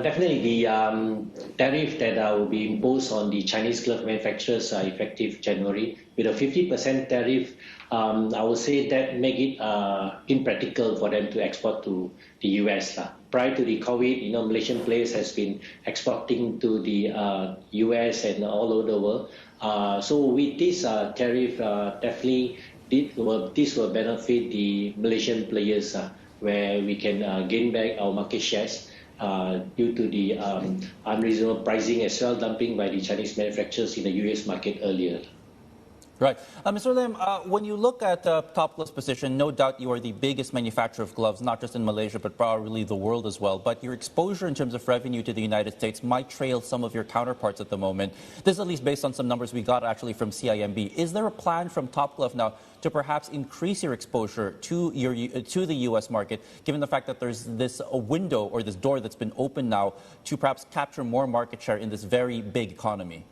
Definitely, the tariff that will be imposed on the Chinese glove manufacturers effective January with a 50% tariff, I would say that make it impractical for them to export to the US. Prior to the COVID, Malaysian players has been exporting to the US and all over the world. So with this tariff, definitely this will benefit the Malaysian players, where we can gain back our market shares due to the unreasonable pricing as well, dumping by the Chinese manufacturers in the US market earlier. Right. Mr. Lim, when you look at Top Glove's position, no doubt you are the biggest manufacturer of gloves, not just in Malaysia, but probably the world as well. But your exposure in terms of revenue to the United States might trail some of your counterparts at the moment. This is at least based on some numbers we got actually from CIMB. Is there a plan from Top Glove now to perhaps increase your exposure to the U.S. market, given the fact that there's this window or this door that's been opened now to perhaps capture more market share in this very big economy?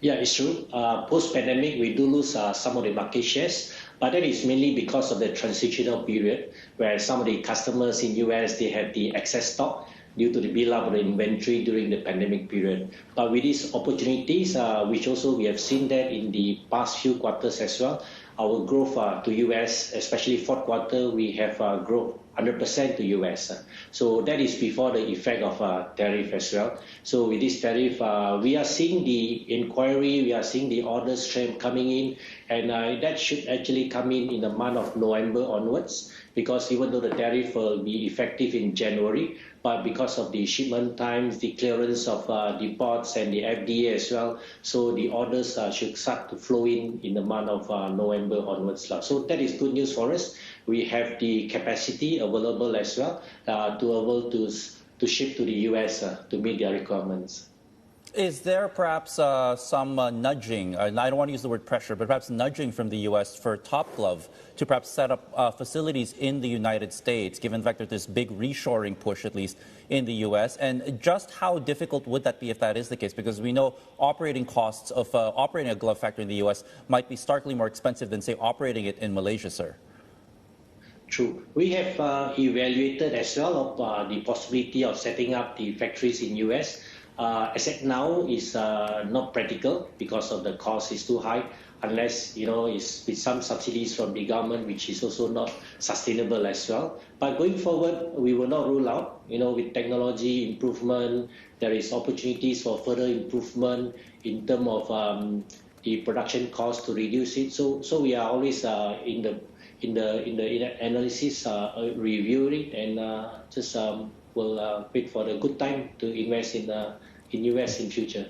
Yeah, it's true. Post-pandemic, we do lose some of the market shares, but that is mainly because of the transitional period, where some of the customers in US, they had the excess stock due to the build-up of the inventory during the pandemic period. But with these opportunities, which also we have seen that in the past few quarters as well, our growth to US, especially fourth quarter, we have growth 100% to US. So that is before the effect of tariff as well. So with this tariff, we are seeing the inquiry, we are seeing the order stream coming in, and that should actually come in the month of November onwards, because even though the tariff will be effective in January, but because of the shipment times, the clearance of the ports and the FDA as well, so the orders should start to flow in the month of November onwards. So that is good news for us. We have the capacity available as well to ship to the US to meet their requirements. Is there perhaps some nudging, I don't want to use the word pressure, but perhaps nudging from the U.S. for Top Glove to perhaps set up facilities in the United States, given the fact that there's big reshoring push, at least in the U.S.? And just how difficult would that be if that is the case? Because we know operating costs of operating a glove factory in the U.S. might be starkly more expensive than, say, operating it in Malaysia, sir. True. We have evaluated as well of the possibility of setting up the factories in U.S. As at now, is not practical because of the cost is too high, unless it's with some subsidies from the government, which is also not sustainable as well. But going forward, we will not rule out. With technology improvement, there is opportunities for further improvement in terms of the production cost to reduce it. So we are always in the analysis, reviewing, and just will wait for the good time to invest in US in future.